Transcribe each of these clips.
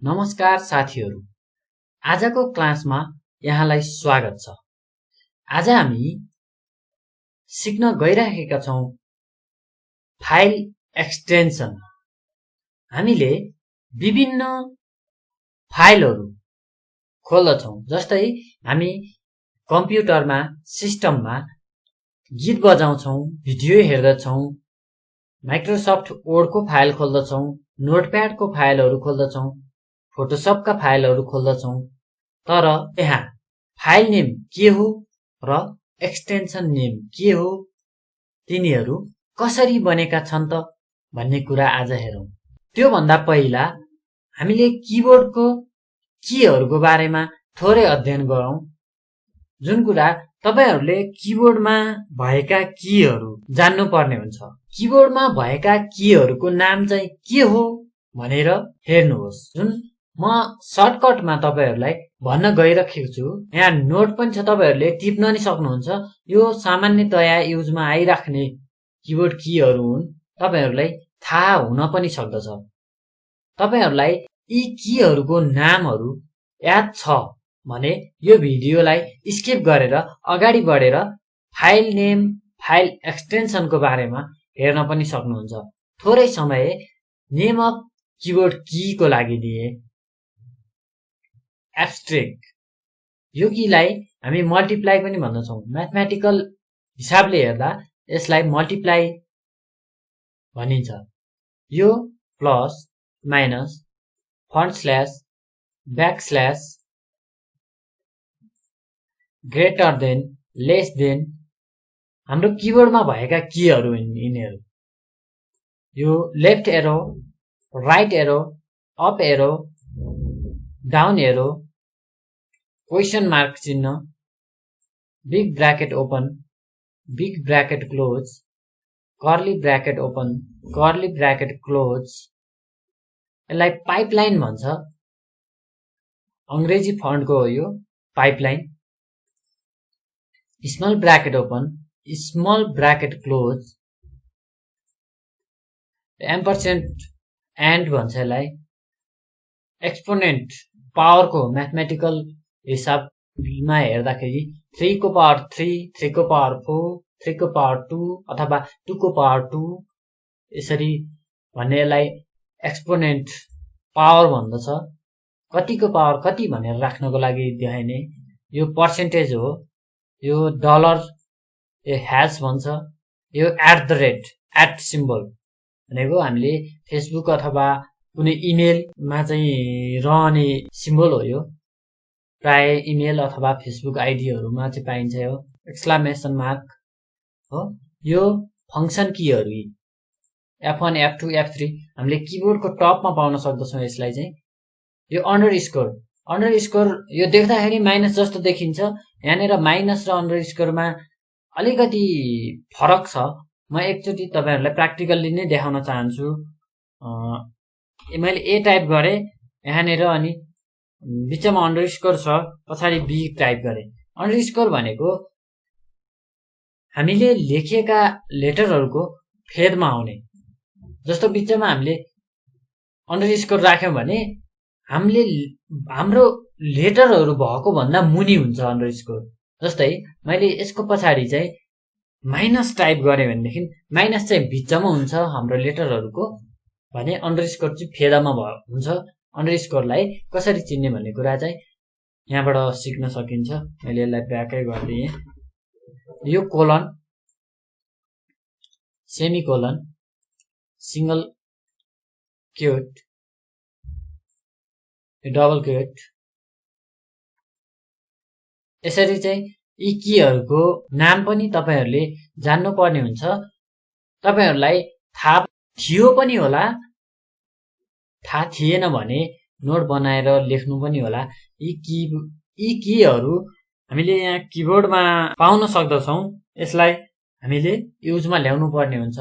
नमस्कार साथीहरू, आजको क्लासमा यहाँलाई स्वागत छ। आज हामी सिक्न गइरहेका छौं फाइल एक्सटेन्सन। हामीले विभिन्न फाइलहरू खोल्दछौं, जस्तै हामी कम्प्युटरमा सिस्टममा गीत बजाउँछौं, भिडियो हेर्दछौं, माइक्रोसफ्ट वर्डको फाइल खोल्दछौं, नोटप्याडको फाइलहरू खोल्दछौं, फोटोसपका फाइलहरू खोल्दछौं। तर यहाँ फाइल नेम के हो र एक्सटेन्सन नेम के हो, तिनीहरू कसरी बनेका छन् त भन्ने कुरा आज हेरौं। त्यो भन्दा पहिला हामीले किबोर्डको कीहरूको बारेमा थोरै अध्ययन गरौं, जुन कुरा तपाईहरूले किबोर्डमा भएका कीहरू जान्नु पर्ने हुन्छ। किबोर्डमा भएका कीहरूको नाम चाहिँ के हो भनेर हेर्नुहोस्। जुन म सर्टकटमा तपाईहरूलाई भन्न गइरहेको छु, यहाँ नोट पनि छ, तपाईहरूले टिप्न नि सक्नुहुन्छ। यो सामान्यतया युजमा आइराख्ने किबोर्ड कीहरू हुन्, तपाईहरूलाई थाहा हुन पनि सक्दछ। तपाईहरूलाई यी कीहरूको नामहरू याद छ भने यो भिडियोलाई स्किप गरेर अगाडि बढेर फाइल नेम, फाइल एक्सटेन्सनको बारेमा हेर्न पनि सक्नुहुन्छ। थोरै समय नेम अफ किबोर्ड कीको लागि दिए। एब्स्ट्रेक्ट, यो कीलाई हामी मल्टिप्लाई पनि भन्दछौं। म्याथमेटिकल हिसाबले हेर्दा यसलाई मल्टिप्लाई भनिन्छ। यो plus, minus, front slash, back slash, greater than, less than हाम्रो किबोर्डमा भएका कीहरू हुन् यिनीहरू। यो left arrow, right arrow, up arrow, down arrow, question mark चिन्ह, big bracket open, big bracket close, curly bracket open, curly bracket close, यसलाई pipeline भन्छ। अंग्रेजी फन्टको हो यो pipeline. Small bracket open, small bracket close, ampersand and भन्छ यसलाई। Exponent पावरको mathematical हिसाबमा हेर्दाखेरि 3 को पावर 3, 3 को पावर 4, 3 को पावर 2 अथवा 2 को पावर 2 यसरी भन्ने यसलाई एक्सपोनेन्ट पावर भन्दछ। कतिको पावर कति भनेर राख्नको लागि देखाइने यो पर्सेन्टेज हो। यो डलर यो ह्याश भन्छ। यो at the rate, at symbol भनेको हामीले फेसबुक अथवा कुनै इमेलमा चाहिँ रहने सिम्बल हो। यो प्राय इमेल अथवा फेसबुक आइडीहरूमा चाहिँ पाइन्छ। यो एक्सक्लामेसन मार्क हो। यो फंक्सन कीहरू F1, F2, F3 हामीले किबोर्डको टपमा पाउन सक्दछौँ। यसलाई चाहिँ यो अन्डरस्कोर, अन्डरस्कोर यो देख्दाखेरि माइनस जस्तो देखिन्छ। यहाँनिर माइनस र अन्डरस्कोरमा अलिकति फरक छ। म एकचोटि तपाईहरुलाई प्र्याक्टिकल्ली नै देखाउन चाहन्छु। मैले ए टाइप गरे यहाँनिर, अनि बिचमा अन्डरस्कोर छ, पछाडि बी टाइप गरे। अन्डरस्कोर भनेको हामीले लेखेका लेटरहरूको फेदमा आउने। जस्तो बिचमा हामीले अन्डरस्कोर राख्यौं भने हाम्रो लेटरहरू भएको भन्दा मुनि हुन्छ अन्डरस्कोर। जस्तै मैले यसको पछाडि चाहिँ माइनस टाइप गरे भनेदेखि माइनस चाहिँ बिचमा हुन्छ हाम्रो लेटरहरूको, भने अन्डरस्कोर चाहिँ फेदमा हुन्छ। अन्डरस्कोरलाई कसरी चिन्ने भन्ने कुरा चाहिँ यहाँबाट सिक्न सकिन्छ। मैले यसलाई ब्याकै गरिदिएँ। यो colon, semicolon, single quote, double quote, यसरी चाहिँ यी कीहरूको नाम पनि तपाईहरुले जान्नु पर्ने हुन्छ। तपाईहरुलाई थाहा थियो पनि होला, थाहा थिएन भने नोट बनाएर लेख्नु पनि होला। यी कीहरू हामीले यहाँ किबोर्डमा पाउन सक्दछौं। यसलाई हामीले युजमा ल्याउनु पर्ने हुन्छ।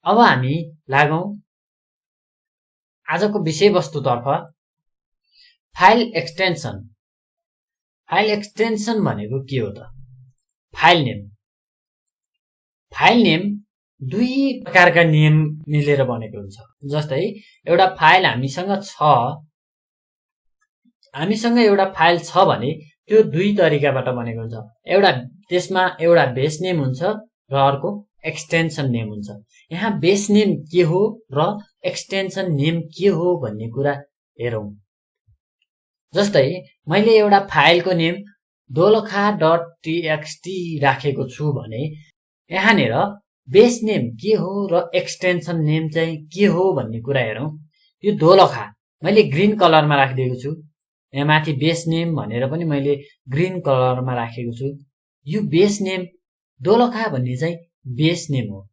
अब हामी लागौं आजको विषयवस्तुतर्फ। File extension. फाइल एक्सटेन्सन भनेको के हो त? File name. फाइल नेम दुई प्रकारका नियम मिलेर बनेको हुन्छ। जस्तै एउटा फाइल हामीसँग एउटा फाइल छ भने त्यो दुई तरिकाबाट बनेको हुन्छ। त्यसमा एउटा बेस नेम हुन्छ र अर्को एक्सटेन्सन नेम हुन्छ। यहाँ बेस नेम के हो र एक्सटेन्सन नेम के हो भन्ने कुरा हेरौँ। जस्तै मैले एउटा फाइलको नेम दोलखा.txt राखेको छु भने यहाँनिर बेस नेम के हो र एक्सटेन्सन नेम चाहिँ के हो भन्ने कुरा हेरौँ। यो दोलखा मैले ग्रीन कलरमा राखिदिएको छु। यहाँ माथि बेस नेम भनेर पनि मैले ग्रीन कलरमा राखेको छु। यो बेस नेम दोलखा भन्ने चाहिँ बेस नेम हो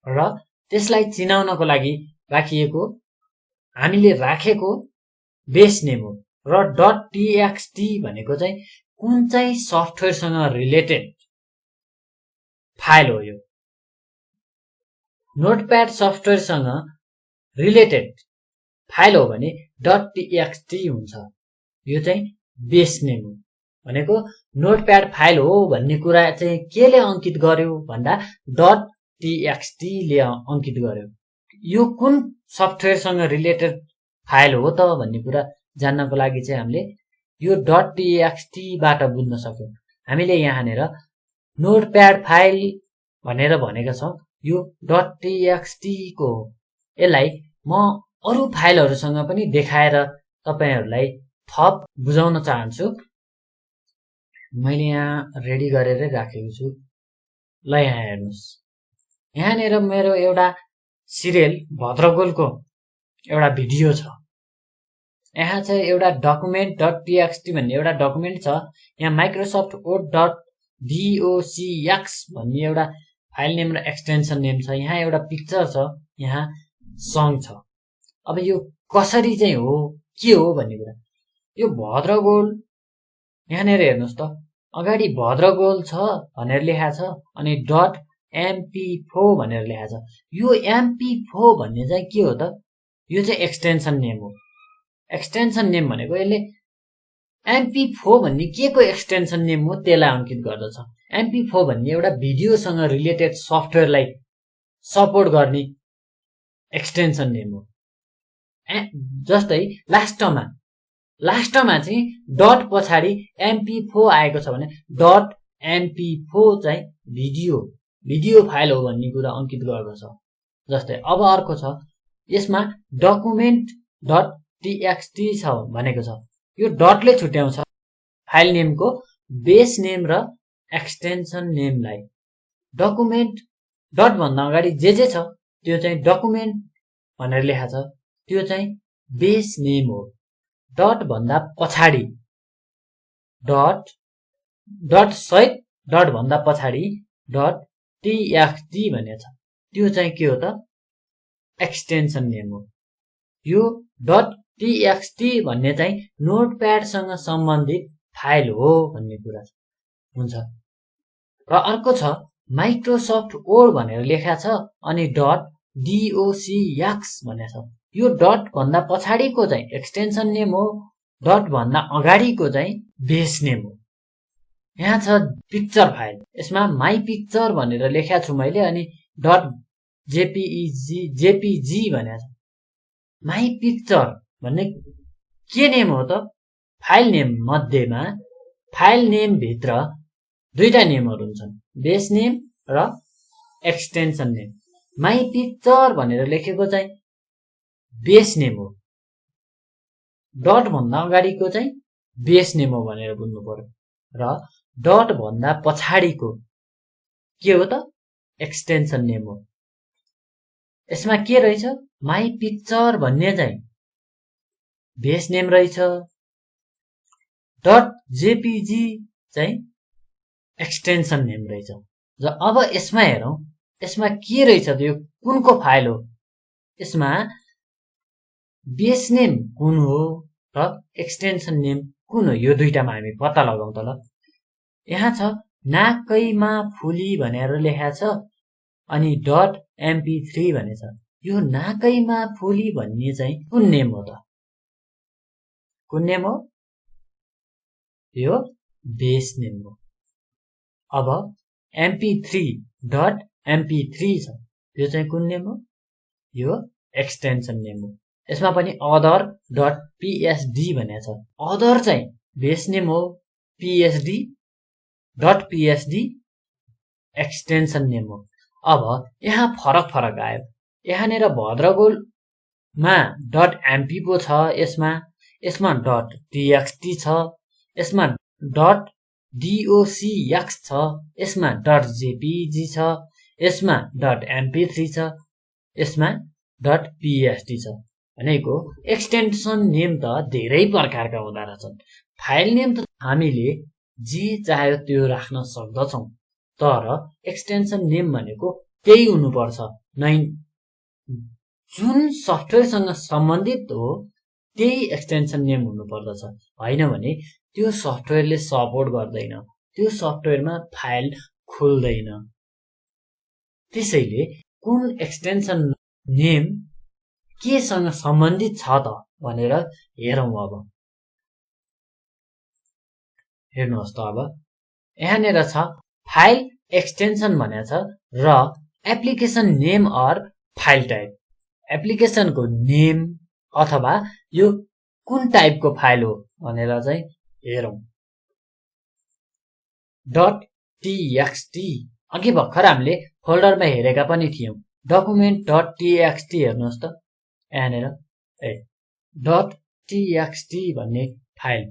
र त्यसलाई चिनाउनको लागि राखिएको हामीले राखेको बेस नेम हो र .txt भनेको चाहिँ कुन चाहिँ सफ्टवेयरसँग रिलेटेड फाइल हो। यो नोटप्याड सफ्टवेयरसँग रिलेटेड फाइल हो भने .txt हुन्छ। यो चाहिँ बेस नेम हो भनेको नोटप्याड फाइल हो भन्ने कुरा चाहिँ केले अंकित गर्यो भन्दा .txt ले अंकित गर्यो। यो कुन सफ्टवेयरसँग रिलेटेड फाइल हो त भन्ने कुरा जान्नको लागि चाहिँ हामीले यो .txt बाट बुझ्न सक्यौं। हामीले यहाँनिर नोटप्याड फाइल भनेर भनेका छौं। यो .txt को हो। यसलाई म अरु फाइलहरुसँग पनि देखाएर तपाईहरुलाई थप बुझाउन चाहन्छु। मैले यहाँ रेडी गरेरै राखेको छु। ल यहाँ हेर्नुस्, यहाँनिर मेरो एउटा सिरियल भद्रगोलको एउटा भिडियो छ। यहाँ चाहिँ एउटा document.txt भन्ने एउटा डकुमेन्ट छ। यहाँ माइक्रोसफ्ट वर्ड .docx भन्ने एउटा फाइल नेम र एक्सटेन्सन नेम छ। यहाँ एउटा पिक्चर छ, यहाँ सङ छ। अब यो कसरी चाहिँ हो, के हो भन्ने कुरा। यो भद्रगोल यहाँनिर हेर्नुस् त, अगाडि भद्रगोल छ भनेर लेखा छ अनि .mp4 भनेर लेखा छ। यो mp4 भन्ने चाहिँ के हो त? यो चाहिँ एक्सटेन्सन नेम हो। एक्सटेन्सन नेम भनेको यसले mp4 भन्ने के को एक्सटेन्सन नेम हो त्यसलाई अंकित गर्दछ। mp4 भन्ने एउटा भिडियोसँग रिलेटेड सफ्टवेयरलाई सपोर्ट गर्ने एक्सटेन्सन नेम हो। जस्तै लास्टमा चाहिँ डट पछाडि mp4 आएको छ भने .mp4 चाहिँ भिडियो फाइल हो भन्ने कुरा अंकित गर्दछ। जस्तै अब अर्को छ, यसमा document.txt छ भनेको छ। यो डटले छुट्याउँछ फाइल नेमको बेस नेम र एक्सटेन्सन नेमलाई। डकुमेन्ट डट भन्दा अगाडि जे छ त्यो चाहिँ डकुमेन्ट भनेर लेखा छ, त्यो चाहिँ बेस नेम हो। डट भन्दा पछाडि डट सहित डट भन्दा पछाडि .txt भनेको छ, त्यो चाहिँ के हो त? एक्सटेन्सन नेम हो। यो .txt भन्ने चाहिँ नोटप्याडसँग सम्बन्धित फाइल हो भन्ने कुरा हुन्छ। र अर्को छ माइक्रोसफ्ट वर्ड भनेर लेखा छ अनि .docx भनेको छ। यो डट भन्दा पछाडिको चाहिँ एक्सटेन्सन नेम हो, डट भन्दा अगाडिको चाहिँ बेस नेम हो। यहाँ छ पिक्चर फाइल, यसमा माई पिक्चर भनेर लेखा छु मैले अनि .jpg भनेको छ। माई पिक्चर भन्ने के नेम हो त? फाइल नेम मध्येमा फाइल नेम भित्र दुईटा नेमहरु हुन्छन्, बेस नेम र एक्सटेन्सन नेम। माई पिक्चर भनेर लेखेको चाहिँ बेस नेम हो, डट भन्दा अगाडिको चाहिँ बेस नेम हो भनेर बुझ्नु पर्यो। र डट भन्दा पछाडिको के हो त? एक्सटेन्सन नेम हो। यसमा के रहेछ? माई पिक्चर भन्ने चाहिँ बेस नेम रहेछ, .jpg चाहिँ एक्सटेन्सन नेम रहेछ। अब यसमा हेरौं, यसमा के रहेछ त? यो कुनको फाइल हो? यसमा बेस नेम कुन हो र एक्सटेन्सन नेम कुन हो? यो दुईटामा हामी पत्ता लगाउँ त ल। यहाँ छ नाकैमा फुली भनेर लेखा छ अनि .mp3 भनेछ। यो नाकैमा फुली भन्ने चाहिँ कुन नेम हो त? कुन नेम हो? यो बेस नेम हो। अब mp3 mp3 छ, यो चाहिँ कुन नेम हो? यो एक्सटेन्सन नेम हो। यसमा पनि other.psd भनेको छ। अदर चाहिँ बेस नेम हो, psd.psd एक्सटेन्सन नेम हो। अब यहाँ फरक आयो। यहाँनिर भद्रगोलमा .mp पो छ, यसमा .txt छ, यसमा .docx छ, यसमा .jpg छ, यसमा .mp3 छ, यसमा .psd छ। भनेको एक्सटेन्सन नेम त धेरै प्रकारका हुँदा रहेछन्। फाइल नेम त हामीले जे चाह्यो त्यो राख्न सक्दछौँ, तर एक्सटेन्सन नेम भनेको त्यही हुनुपर्छ नै, जुन सफ्टवेयरसँग सम्बन्धित हो त्यही एक्सटेन्सन नेम हुनुपर्दछ। होइन भने त्यो सफ्टवेयरले सपोर्ट गर्दैन, त्यो सफ्टवेयरमा फाइल खुल्दैन। त्यसैले कुन एक्सटेन्सन नेम केसँग सम्बन्धित छ त भनेर हेरौँ। अब हेर्नुहोस् त, अब यहाँनिर छ फाइल एक्सटेन्सन भनेको छ र application name or file type. एप्लिकेसनको नेम अथवा यो कुन टाइपको फाइल हो भनेर चाहिँ हेरौँ। .txt अघि भर्खर हामीले फोल्डरमा हेरेका पनि थियौँ। document.txt हेर्नुहोस् त, यहाँनिर .txt भन्ने फाइल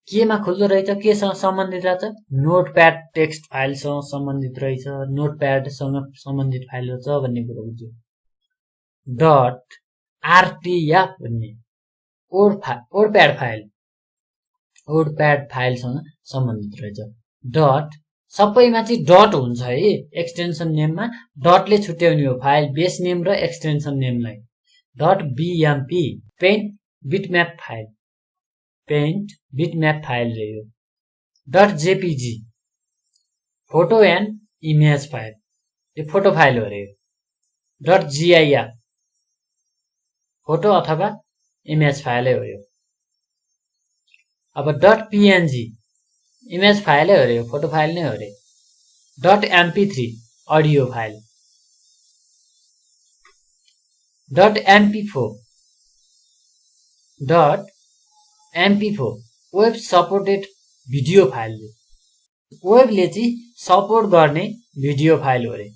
केमा खुल्दो रहेछ, केसँग सम्बन्धित रहेछ? नोटप्याड टेक्स्ट फाइलसँग सम्बन्धित रहेछ, नोटप्याडसँग सम्बन्धित फाइल रहेछ भन्ने कुरो बुझ्यो। .rtf भन्ने ओडप्याड फाइलसँग सम्बन्धित रहेछ। सबैमा चाहिँ डट हुन्छ है, एक्सटेन्सन नेममा डटले छुट्याउने हो फाइल बेस नेम र एक्सटेन्सन नेमलाई। .bmp पेन्ट बिटम्याप फाइल रह्यो। .jpg photo and image file, यो फोटो फाइल हो रे। .gif फोटो अथवा इमेज फाइलै हो यो। अब .png इमेज फाइलै हो रे, यो फोटो फाइल नै हो रे। .mp3 audio file. .mp4 web supported video file, Webley चाहिँ सपोर्ट गर्ने भिडियो फाइल हो रे।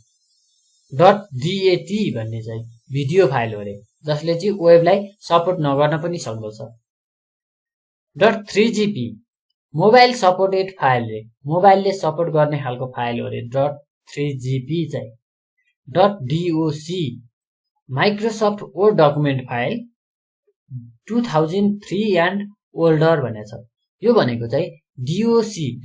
.dat भन्ने चाहिँ भिडियो फाइल हो रे, जसले चाहिँ वेबलाई सपोर्ट नगर्न पनि सक्दछ। .3gp मोबाइल सपोर्टेड फाइल रे, मोबाइलले सपोर्ट गर्ने खालको फाइल हो रे। .3gp चाहिँ। .doc Microsoft Word document file 2003 and older भनेछ। यो भनेको चाहिँ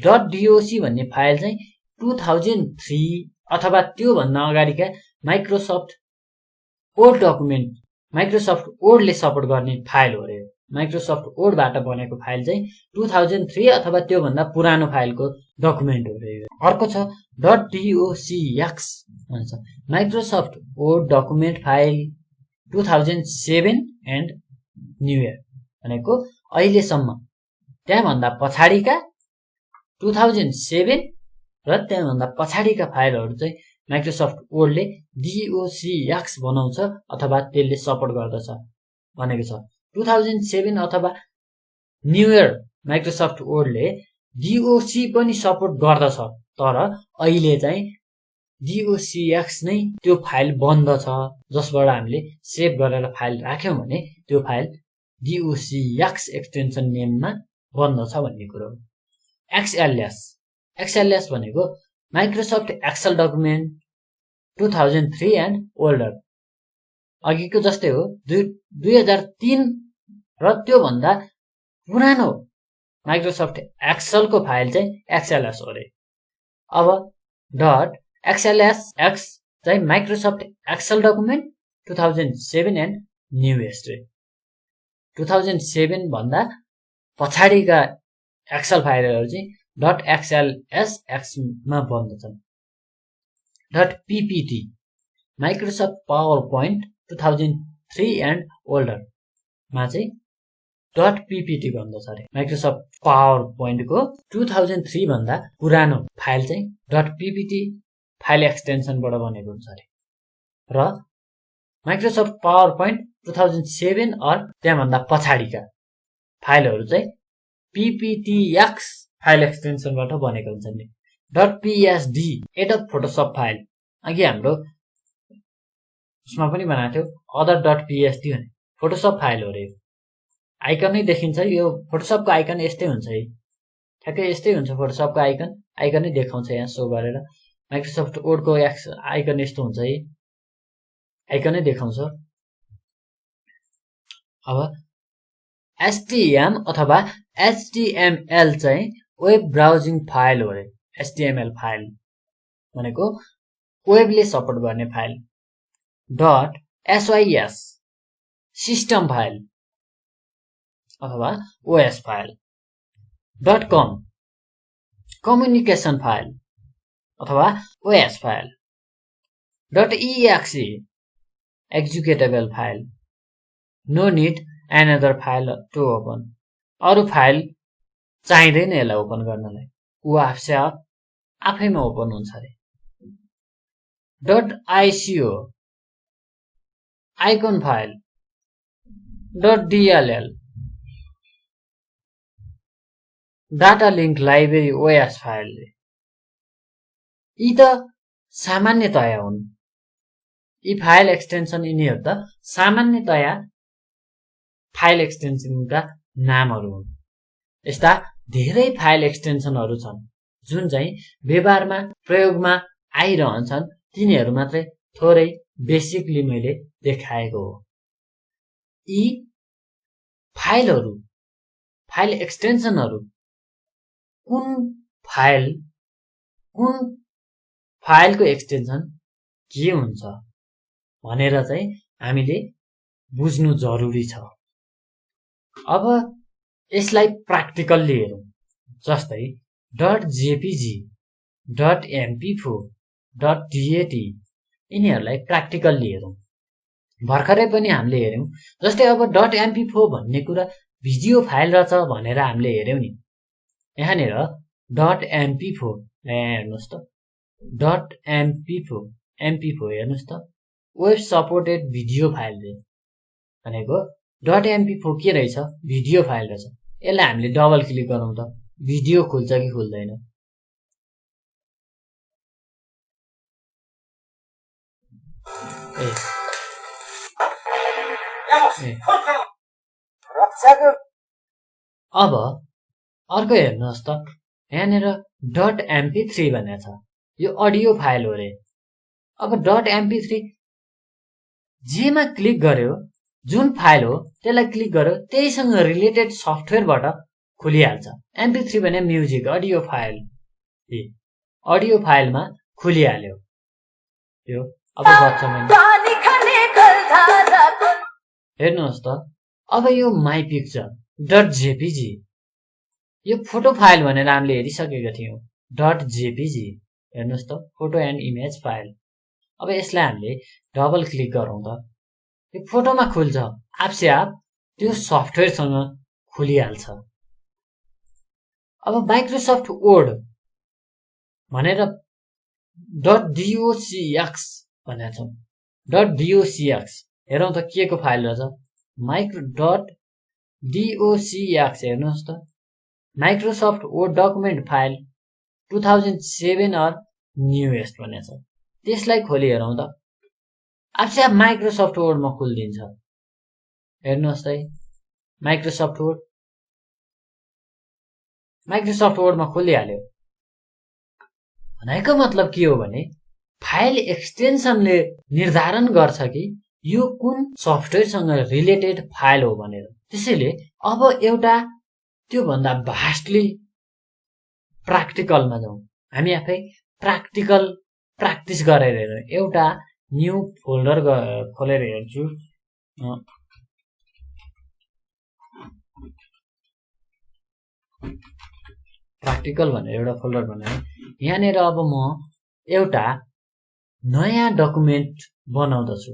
.doc भन्ने फाइल चाहिँ 2003 अथवा त्यो भन्दा अगाडिका माइक्रोसफ्ट वर्डले सपोर्ट गर्ने फाइल हो रे। माइक्रोसफ्ट वर्डबाट बनेको फाइल चाहिँ 2003 अथवा त्यो भन्दा पुरानो फाइलको डकुमेन्ट हो रे। अर्को छ .docx भन्छ, Microsoft Word document file 2007 and new year भनेको अहिलेसम्म त्यहाँभन्दा पछाडिका 2007 र त्यहाँभन्दा पछाडिका फाइलहरू चाहिँ माइक्रोसफ्ट वर्डले .docx बनाउँछ अथवा त्यसले सपोर्ट गर्दछ भनेको छ। 2007 अथवा न्यू इयर माइक्रोसफ्ट वर्डले .doc पनि सपोर्ट गर्दछ, तर अहिले चाहिँ .docx नै त्यो फाइल बन्द छ, जसबाट हामीले सेभ गरेर फाइल राख्यौँ भने त्यो फाइल .docx एक्सटेन्सन नेममा बन्द छ भन्ने कुरो हो। XLS भनेको Microsoft Excel document 2003 and older, अघिको जस्तै हो। 2003 र त्यो भन्दा पुरानो माइक्रोसफ्ट एक्सेलको फाइल चाहिँ XLS हो रे। अब .xlsx चाहिँ Microsoft Excel document 2007 and new history. 2007 भन्दा पछाडिका एक्सेल फाइलहरू चाहिँ .xlsx मा बन्दछन्। .ppt Microsoft power point 2003 and older मा चाहिँ .ppt बन्दछ अरे। माइक्रोसफ्ट पावर पोइन्टको 2003 भन्दा पुरानो फाइल चाहिँ .ppt फाइल एक्सटेन्सनबाट बनेको हुन्छ अरे। र माइक्रोसफ्ट पावर पोइन्ट 2007 अर त्यहाँभन्दा पछाडिका फाइलहरू चाहिँ PPTX फाइल एक्सटेन्सनबाट बनेको हुन्छ नि। .psd एडोब फोटोसप फाइल अघि हाम्रो उसमा पनि बनाएको थियो अदर .psd भने फोटोसप फाइल हो रे। आइकनै देखिन्छ, यो फोटोसपको आइकन यस्तै हुन्छ है, ठ्याक्कै यस्तै हुन्छ फोटोसपको आइकनै देखाउँछ यहाँ सो गरेर। माइक्रोसफ्ट वर्डको आइकन यस्तो हुन्छ है, आइकनै देखाउँछ। अब HTML अथवा HTML चाहिँ वेब ब्राउजिङ फाइल हो रे। HTML फाइल भनेको वेबले सपोर्ट गर्ने फाइल। .sys सिस्टम फाइल अथवा OS file. .com communication file अथवा OS file. .exe executable file. No need another file to open अरू फाइल चाहिँदैन यसलाई ओपन गर्नलाई, ऊ आफैमा ओपन हुन्छ अरे। .ico icon file. .dll data link library OS file. यी त सामान्यतया हुन्, यी फाइल एक्सटेन्सन यिनीहरू त सामान्यतया फाइल एक्सटेन्सनका नामहरू हुन्। यस्ता धेरै फाइल एक्सटेन्सनहरू छन् जुन चाहिँ व्यवहारमा प्रयोगमा आइरहन्छन्, तिनीहरू मात्रै थोरै बेसिकली मैले देखाएको हो। यी फाइलहरू फाइल एक्सटेन्सनहरू कुन फाइलको एक्सटेन्सन के हुन्छ भनेर चाहिँ हामीले बुझ्नु जरुरी छ। अब यसलाई प्र्याक्टिकल्ली हेरौँ। जस्तै .jpg .mp4 .dat यिनीहरूलाई प्र्याक्टिकल्ली हेरौँ। भर्खरै पनि हामीले हेर्यौं, जस्तै अब .mp4 भन्ने कुरा भिडियो फाइल रहेछ भनेर हामीले हेर्यौं नि। यहाँनिर .mp4 हेर्नुस् त, .mp4 हेर्नुस् त, वेब सपोर्टेड भिडियो फाइल भनेको .mp4 के रहेछ, भिडियो फाइल रहेछ। यसलाई हामीले डबल क्लिक गरौँ त भिडियो खुल्छ कि खुल्दैन। अब अर्को हेर्नुहोस् त, यहाँनिर .mp3 भनेको छ, यो अडियो फाइल हो रे। अब .mp3 जेमा क्लिक गर्यो, जुन फाइल हो त्यसलाई क्लिक गर्यो, त्यहीसँग रिलेटेड सफ्टवेयरबाट खुलिहाल्छ। mp3 भने म्युजिक अडियो फाइल, अडियो फाइलमा खुलिहाल्यो यो। अब हेर्नुहोस् त, अब यो माई पिक्चर .jpg यो फोटो फाइल भनेर हामीले हेरिसकेका थियौं। .jpg हेर्नुहोस् त, फोटो एन्ड इमेज फाइल। अब यसलाई हामीले डबल क्लिक गरौँ त यो फोटोमा खुल्छ, आपसे आप त्यो सफ्टवेयरसँग खुलिहाल्छ। अब माइक्रोसफ्ट वर्ड भनेर .docx भनेको छौं। .docx हेरौँ त के को फाइल रहेछ, .docx हेर्नुहोस् त, Microsoft Word document file 2007 or newest भनेको छ। त्यसलाई खोली हेरौँ त, आपसे आप माइक्रोसफ्ट वर्डमा खुलिदिन्छ। हेर्नुहोस् त, माइक्रोसफ्ट वर्डमा खुलिहाल्यो। भनेको मतलब के हो भने फाइल एक्सटेन्सनले निर्धारण गर्छ कि यो कुन सफ्टवेयरसँग रिलेटेड फाइल हो भनेर। त्यसैले अब एउटा त्यो भन्दा भास्टली प्र्याक्टिकलमा जाउँ, हामी आफै प्र्याक्टिकल प्र्याक्टिस गरेर हेरौँ। एउटा न्यू फोल्डर खोलेर हेर्छु। प्र्याक्टिकल भनेर एउटा फोल्डर बनाएँ। यहाँनिर अब म एउटा नयाँ डकुमेन्ट बनाउँदछु,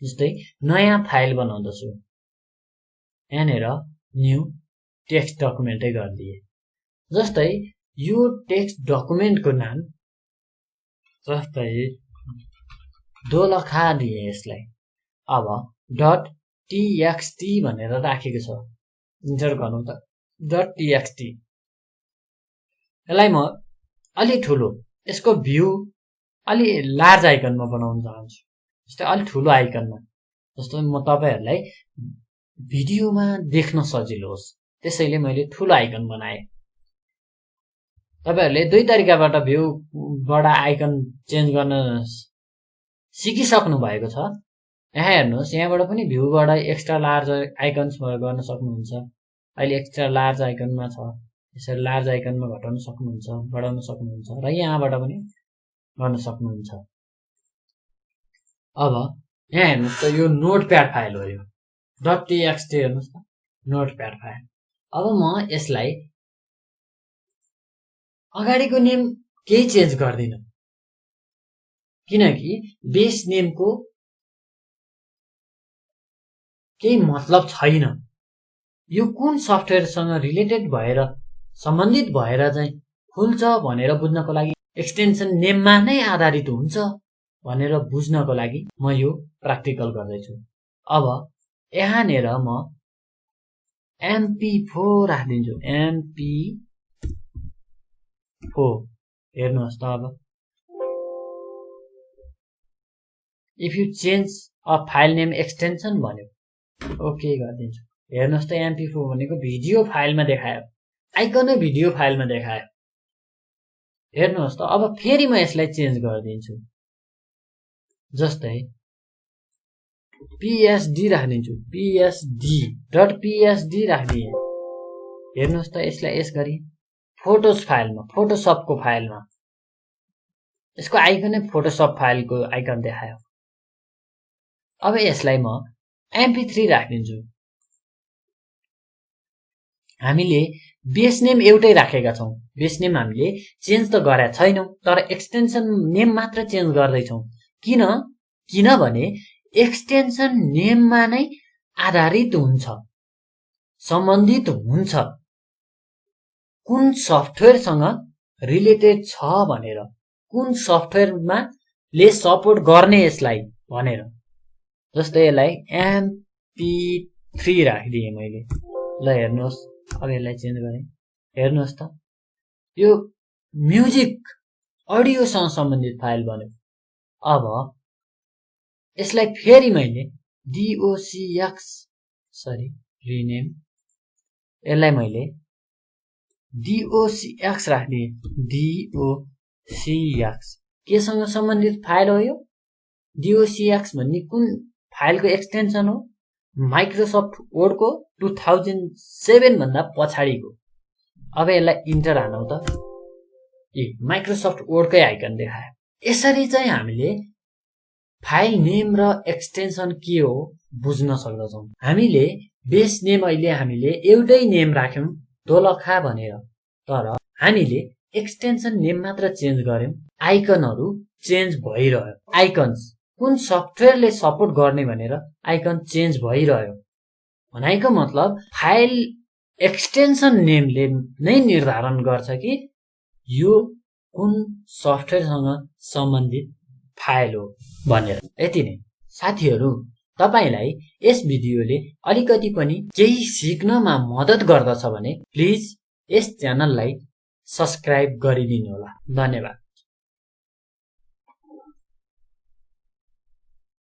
जस्तै नयाँ फाइल बनाउँदछु। यहाँनिर न्यू टेक्स्ट डकुमेन्टै गरिदिए। जस्तै यो टेक्स्ट डकुमेन्टको नाम जस्तै दोलखा दिए यसलाई। अब .txt भनेर राखेको छ, इन्टर गर्नु त .txt। यसलाई म अलि ठुलो, यसको भ्यू अलि लार्ज आइकनमा बनाउन चाहन्छु, जस्तै अलि ठुलो आइकनमा, जस्तो म तपाईहरुलाई भिडियोमा देख्न सजिलो होस् त्यसैले मैले ठुलो आइकन बनाए। तपाईहरुले दुई तरिकाबाट भ्यूबाट आइकन चेन्ज गर्न सिकिसक्नु भएको छ। यहाँ हेर्नुहोस्, यहाँबाट पनि भ्यूबाट एक्स्ट्रा लार्ज आइकन्स गर्न सक्नुहुन्छ। अहिले एक्स्ट्रा लार्ज आइकनमा छ, यसरी लार्ज आइकनमा घटाउन सक्नुहुन्छ, बढाउन सक्नुहुन्छ र यहाँबाट पनि गर्न सक्नुहुन्छ। अब यहाँ हेर्नुहोस् त, यो नोटप्याड फाइल हो, यो .txt हेर्नुहोस् त, नोटप्याड फाइल। अब म यसलाई अगाडिको नेम केही चेन्ज गर्दिन, किनकि बेस नेमको केही मतलब छैन। यो कुन सफ्टवेयरसँग रिलेटेड भएर सम्बन्धित भएर चाहिँ खुल्छ भनेर बुझ्नको लागि, एक्सटेन्सन नेममा नै आधारित हुन्छ भनेर बुझ्नको लागि म यो प्र्याक्टिकल गर्दैछु। अब यहाँनिर म MP4 राखिदिन्छु, MP4 हेर्नुहोस् त। अब if you change a file name extension भन्यो, ओके गरिदिन्छु। हेर्नुहोस् त, MP4 भनेको भिडियो फाइलमा देखायो, आइकनै भिडियो फाइलमा देखायो। हेर्नुहोस् त। अब फेरि म यसलाई चेन्ज गरिदिन्छु, जस्तै PSD राखिदिन्छु, .psd राखिदिएँ। हेर्नुहोस् त, यसलाई यस गरी फोटोज फाइलमा, फोटोसपको फाइलमा यसको आइकनै फोटोसप फाइलको आइकन देखायो। अब यसलाई म MP3 राखिदिन्छु। हामीले बेस नेम एउटै राखेका छौं, बेस नेम हामीले चेन्ज त गरेका छैनौं, तर एक्सटेन्सन नेम मात्र चेन्ज गर्दैछौं। किनभने एक्सटेन्सन नेममा नै आधारित हुन्छ, सम्बन्धित हुन्छ, कुन सफ्टवेयरसँग रिलेटेड छ भनेर, कुन सफ्टवेयरमा ले सपोर्ट गर्ने यसलाई भनेर। जस्तै यसलाई MP3 राखिदिएँ मैले। ल हेर्नुहोस्, अब यसलाई चेन्ज गरेँ। हेर्नुहोस् त, यो म्युजिक अडियोसँग सम्बन्धित फाइल बन्यो। अब यसलाई फेरि मैले रिनेम, यसलाई मैले DOCX राखिदिएँ, DOCX। केसँग सम्बन्धित फाइल हो यो? DOCX भन्ने कुन फाइलको एक्सटेन्सन हो? माइक्रोसफ्ट वर्डको 2007 भन्दा पछाडिको। अब यसलाई इन्टर हानौं त, माइक्रोसफ्ट वर्डकै आइकन देखायो। यसरी चाहिँ हामीले फाइल नेम र एक्सटेन्सन के हो बुझ्न सक्दछौं। हामीले बेस नेम अहिले हामीले एउटै नेम राख्यौं, दोलखा भनेर, तर हामीले एक्सटेन्सन नेम मात्र चेन्ज गर्यौं, आइकनहरु चेन्ज भइरह्यो। आइकन्स कुन सफ्टवेयरले सपोर्ट गर्ने भनेर आइकन चेन्ज भइरह्यो। भनेको मतलब फाइल एक्सटेन्सन नेमले नै निर्धारण गर्छ कि यो कुन सफ्टवेयरसँग सम्बन्धित फाइल हो भनेर। यति नै साथीहरु, तपाईलाई यस भिडियोले अलिकति पनि केही सिक्नमा मद्दत गर्दछ भने प्लिज यस च्यानललाई सब्स्क्राइब गरिदिनु होला। धन्यवाद।